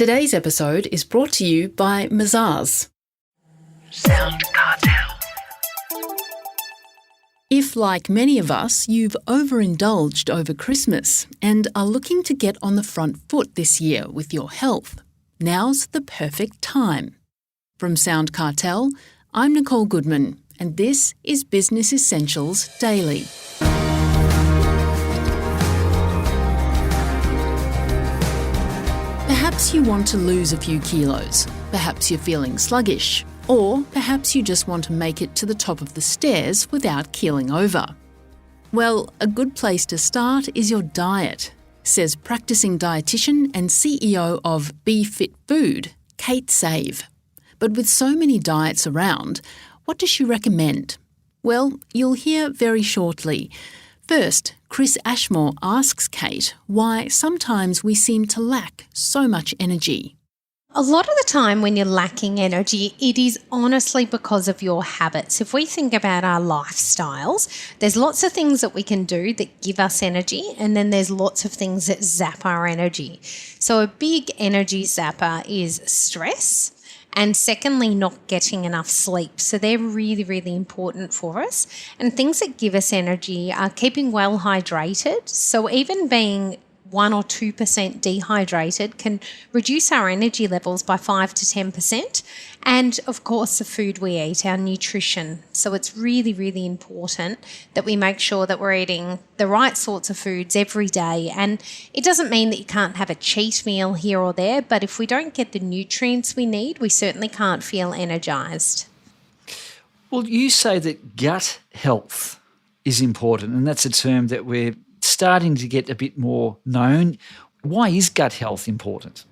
Today's episode is brought to you by Mazars. SoundCartel. If, like many of us, you've overindulged over Christmas and are looking to get on the front foot this year with your health, now's the perfect time. From SoundCartel, I'm Nicole Goodman, and this is Business Essentials Daily. Perhaps you want to lose a few kilos, perhaps you're feeling sluggish, or perhaps you just want to make it to the top of the stairs without keeling over. Well, a good place to start is your diet, says practicing dietitian and CEO of Be Fit Food, Kate Save. But with so many diets around, what does she recommend? Well, you'll hear very shortly. First, Chris Ashmore asks Kate why sometimes we seem to lack so much energy. A lot of the time when you're lacking energy, it is honestly because of your habits. If we think about our lifestyles, there's lots of things that we can do that give us energy, and then there's lots of things that zap our energy. So a big energy zapper is stress. And secondly, not getting enough sleep. So they're really, really important for us. And things that give us energy are keeping well hydrated. So even being 1 or 2% dehydrated can reduce our energy levels by 5 to 10%. And of course, the food we eat, our nutrition. So it's really, really important that we make sure that we're eating the right sorts of foods every day. And it doesn't mean that you can't have a cheat meal here or there, but if we don't get the nutrients we need, we certainly can't feel energized. Well, you say that gut health is important, and that's a term that we're starting to get a bit more known. Why is gut health important?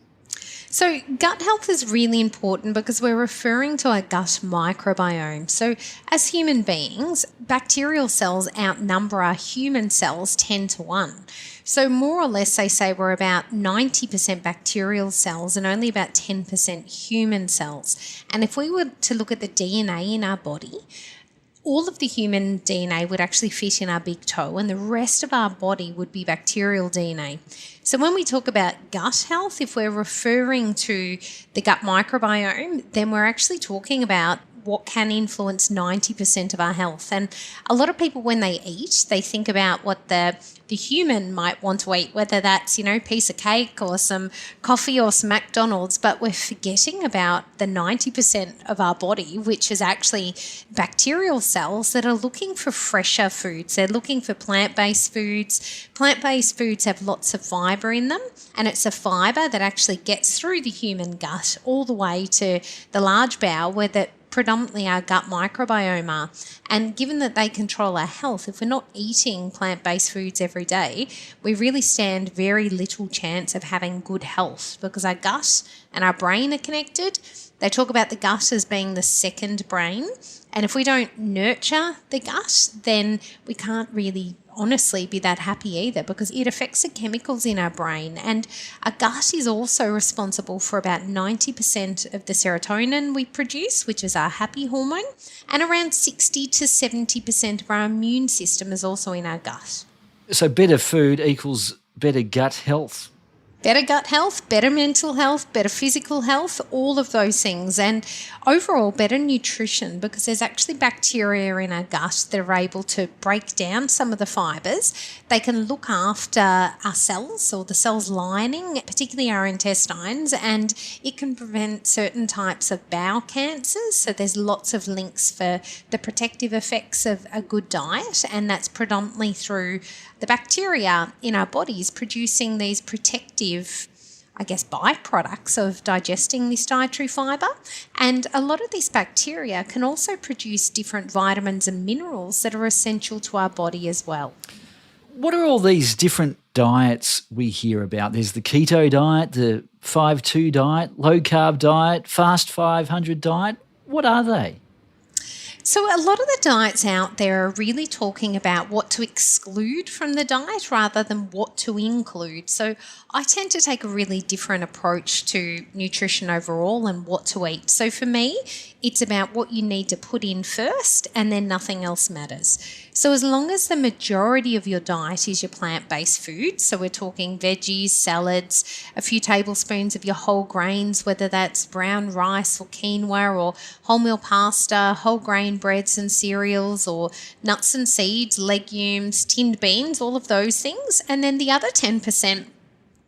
So gut health is really important because we're referring to our gut microbiome. So as human beings, bacterial cells outnumber our human cells 10 to 1. So more or less they say we're about 90% bacterial cells and only about 10% human cells. And if we were to look at the DNA in our body, all of the human DNA would actually fit in our big toe, and the rest of our body would be bacterial DNA. So when we talk about gut health, if we're referring to the gut microbiome, then we're actually talking about what can influence 90% of our health. And a lot of people, when they eat, they think about what the human might want to eat, whether that's, a piece of cake or some coffee or some McDonald's, but we're forgetting about the 90% of our body, which is actually bacterial cells that are looking for fresher foods. They're looking for plant-based foods. Plant-based foods have lots of fibre in them, and it's a fibre that actually gets through the human gut all the way to the large bowel where predominantly our gut microbiome are. And given that they control our health, if we're not eating plant-based foods every day, we really stand very little chance of having good health because our gut and our brain are connected. They talk about the gut as being the second brain. And if we don't nurture the gut, then we can't really honestly be that happy either because it affects the chemicals in our brain. And our gut is also responsible for about 90% of the serotonin we produce, which is our happy hormone, and around 60 to 70% of our immune system is also in our gut. So better food equals better gut health. Better gut health, better mental health, better physical health, all of those things. And overall, better nutrition because there's actually bacteria in our gut that are able to break down some of the fibres. They can look after our cells or the cells lining, particularly our intestines, and it can prevent certain types of bowel cancers. So there's lots of links for the protective effects of a good diet, and that's predominantly through the bacteria in our bodies producing these protective, byproducts of digesting this dietary fibre. And a lot of these bacteria can also produce different vitamins and minerals that are essential to our body as well. What are all these different diets we hear about? There's the keto diet, the 5-2 diet, low-carb diet, fast 500 diet. What are they? So a lot of the diets out there are really talking about what to exclude from the diet rather than what to include. So I tend to take a really different approach to nutrition overall and what to eat. So for me, it's about what you need to put in first and then nothing else matters. So as long as the majority of your diet is your plant-based food, so we're talking veggies, salads, a few tablespoons of your whole grains, whether that's brown rice or quinoa or wholemeal pasta, whole grain breads and cereals, or nuts and seeds, legumes, tinned beans, all of those things. And then the other 10%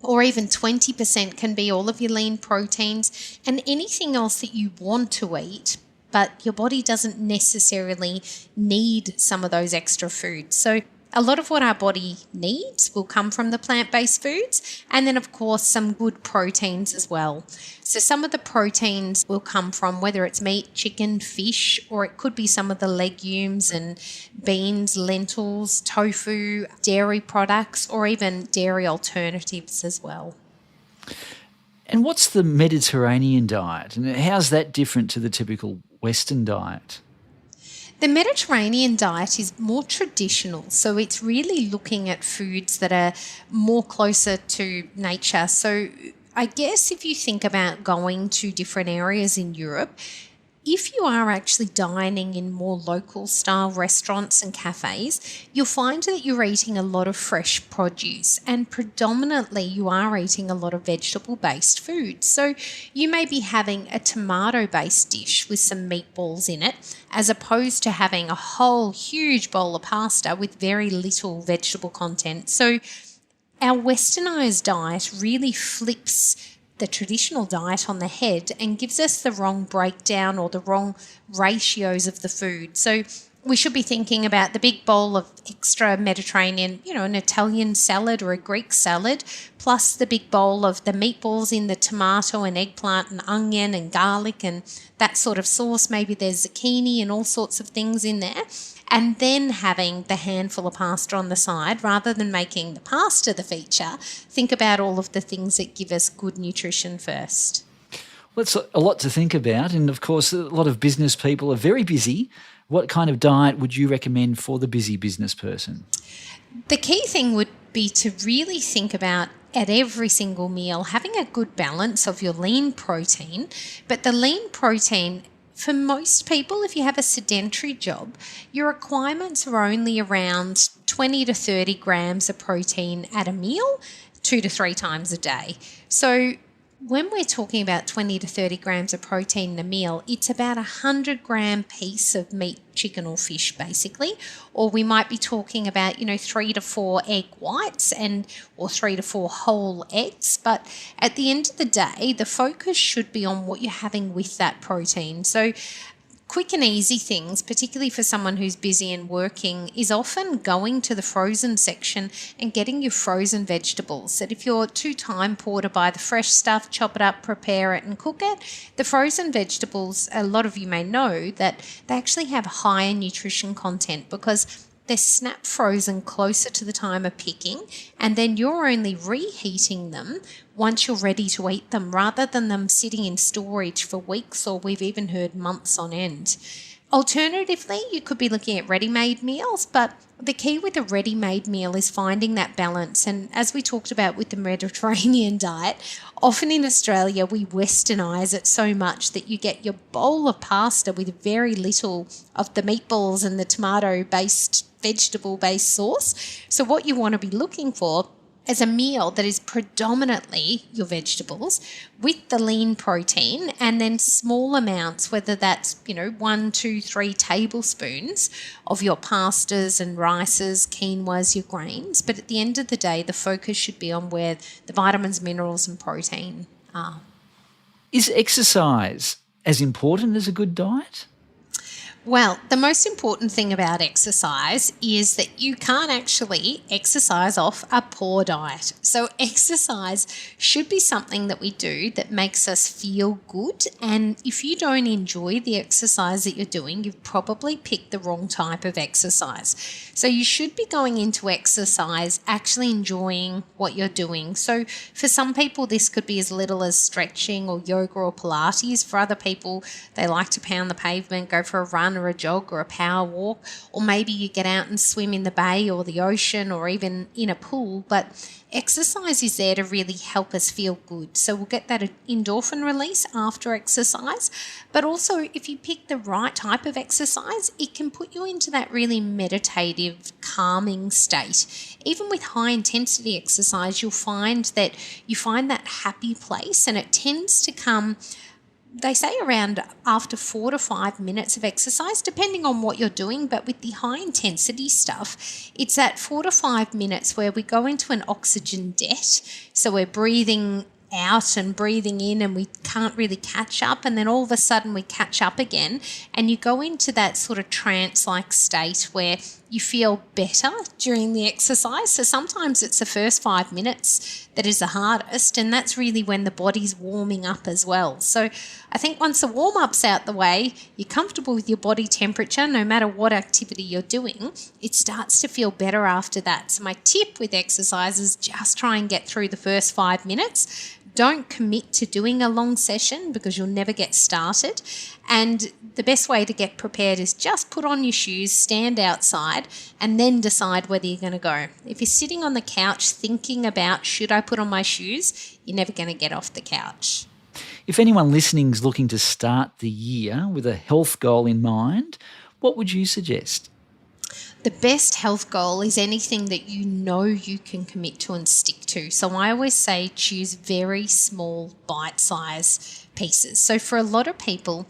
or even 20% can be all of your lean proteins and anything else that you want to eat, but your body doesn't necessarily need some of those extra foods. So a lot of what our body needs will come from the plant-based foods, and then of course some good proteins as well. So some of the proteins will come from whether it's meat, chicken, fish, or it could be some of the legumes and beans, lentils, tofu, dairy products, or even dairy alternatives as well. And what's the Mediterranean diet, and how's that different to the typical Western diet? The Mediterranean diet is more traditional, so it's really looking at foods that are more closer to nature. So I guess if you think about going to different areas in Europe, if you are actually dining in more local style restaurants and cafes, you'll find that you're eating a lot of fresh produce, and predominantly you are eating a lot of vegetable-based food. So you may be having a tomato-based dish with some meatballs in it, as opposed to having a whole huge bowl of pasta with very little vegetable content. So our westernized diet really flips the traditional diet on the head and gives us the wrong breakdown or the wrong ratios of the food. So we should be thinking about the big bowl of extra Mediterranean, an Italian salad or a Greek salad, plus the big bowl of the meatballs in the tomato and eggplant and onion and garlic and that sort of sauce. Maybe there's zucchini and all sorts of things in there. And then having the handful of pasta on the side, rather than making the pasta the feature, think about all of the things that give us good nutrition first. Well, it's a lot to think about. And of course, a lot of business people are very busy. What kind of diet would you recommend for the busy business person? The key thing would be to really think about at every single meal having a good balance of your lean protein, but the lean protein, for most people, if you have a sedentary job, your requirements are only around 20 to 30 grams of protein at a meal, 2 to 3 times a day. So when we're talking about 20 to 30 grams of protein in a meal, it's about a 100-gram piece of meat, chicken or fish, basically. Or we might be talking about, 3 to 4 egg whites or 3 to 4 whole eggs. But at the end of the day, the focus should be on what you're having with that protein. So quick and easy things, particularly for someone who's busy and working, is often going to the frozen section and getting your frozen vegetables. That if you're too time poor to buy the fresh stuff, chop it up, prepare it and cook it, the frozen vegetables, a lot of you may know that they actually have higher nutrition content because they're snap frozen closer to the time of picking, and then you're only reheating them once you're ready to eat them, rather than them sitting in storage for weeks, or we've even heard months on end. Alternatively, you could be looking at ready-made meals, but the key with a ready-made meal is finding that balance. And as we talked about with the Mediterranean diet, often in Australia we westernise it so much that you get your bowl of pasta with very little of the meatballs and the tomato-based, vegetable-based sauce. So what you want to be looking for as a meal that is predominantly your vegetables with the lean protein, and then small amounts, whether that's 1, 2, 3 tablespoons of your pastas and rices, quinoas, your grains. But at the end of the day, the focus should be on where the vitamins, minerals and protein are. Is exercise as important as a good diet? Well, the most important thing about exercise is that you can't actually exercise off a poor diet. So exercise should be something that we do that makes us feel good. And if you don't enjoy the exercise that you're doing, you've probably picked the wrong type of exercise. So you should be going into exercise actually enjoying what you're doing. So for some people, this could be as little as stretching or yoga or Pilates. For other people, they like to pound the pavement, go for a run, run or a jog or a power walk, or maybe you get out and swim in the bay or the ocean or even in a pool. But exercise is there to really help us feel good. So we'll get that endorphin release after exercise. But also, if you pick the right type of exercise, it can put you into that really meditative, calming state. Even with high intensity exercise, you'll find that you find that happy place, and it tends to come, they say, around after 4 to 5 minutes of exercise, depending on what you're doing. But with the high intensity stuff, it's at 4 to 5 minutes where we go into an oxygen debt. So we're breathing out and breathing in, and we can't really catch up, and then all of a sudden we catch up again, and you go into that sort of trance-like state where you feel better during the exercise. So sometimes it's the first 5 minutes that is the hardest, and that's really when the body's warming up as well. So I think once the warm-up's out the way, you're comfortable with your body temperature, no matter what activity you're doing, it starts to feel better after that. So my tip with exercise is just try and get through the first 5 minutes. Don't commit to doing a long session because you'll never get started. And the best way to get prepared is just put on your shoes, stand outside, and then decide whether you're going to go. If you're sitting on the couch thinking about, should I put on my shoes, you're never going to get off the couch. If anyone listening is looking to start the year with a health goal in mind, what would you suggest? The best health goal is anything that you know you can commit to and stick to. So I always say choose very small bite-size pieces. So for a lot of people,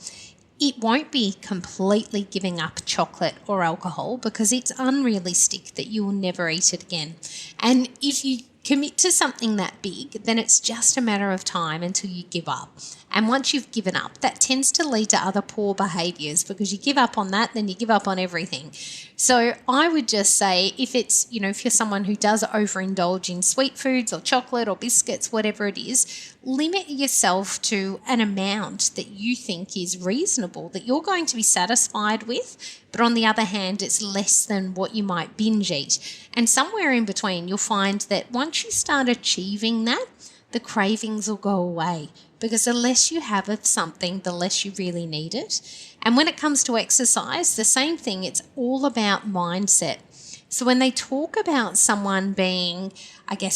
it won't be completely giving up chocolate or alcohol because it's unrealistic that you will never eat it again. And if you commit to something that big, then it's just a matter of time until you give up. And once you've given up, that tends to lead to other poor behaviours, because you give up on that, then you give up on everything. So I would just say, if it's, if you're someone who does overindulge in sweet foods or chocolate or biscuits, whatever it is, limit yourself to an amount that you think is reasonable, that you're going to be satisfied with. But on the other hand, it's less than what you might binge eat. And somewhere in between, you'll find that once you start achieving that, the cravings will go away, because the less you have of something, the less you really need it. And when it comes to exercise, the same thing. It's all about mindset. So when they talk about someone being,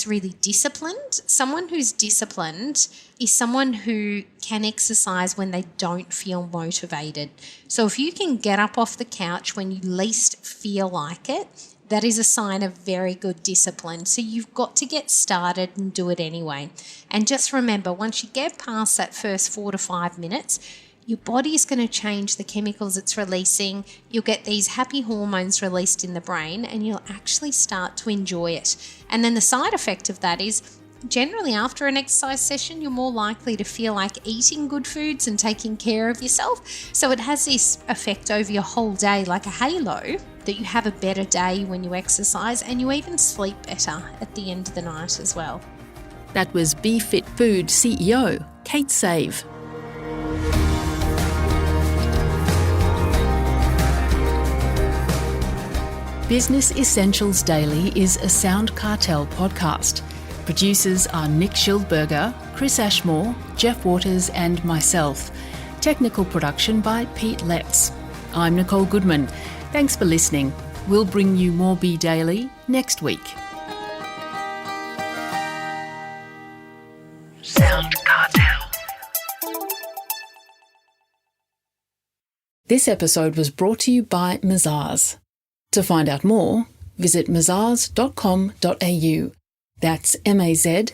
really disciplined, someone who's disciplined is someone who can exercise when they don't feel motivated. So if you can get up off the couch when you least feel like it, that is a sign of very good discipline. So you've got to get started and do it anyway. And just remember, once you get past that first 4 to 5 minutes, your body is going to change the chemicals it's releasing. You'll get these happy hormones released in the brain, and you'll actually start to enjoy it. And then the side effect of that is, generally after an exercise session, you're more likely to feel like eating good foods and taking care of yourself. So it has this effect over your whole day, like a halo, that you have a better day when you exercise, and you even sleep better at the end of the night as well. That was Be Fit Food CEO Kate Save. Business Essentials Daily is a SoundCartel podcast. Producers are Nick Schildberger, Chris Ashmore, Jeff Waters and myself. Technical production by Pete Letts. I'm Nicole Goodman. Thanks for listening. We'll bring you more Be Daily next week. SoundCartel. This episode was brought to you by Mazars. To find out more, visit mazars.com.au. That's mazars.com.au.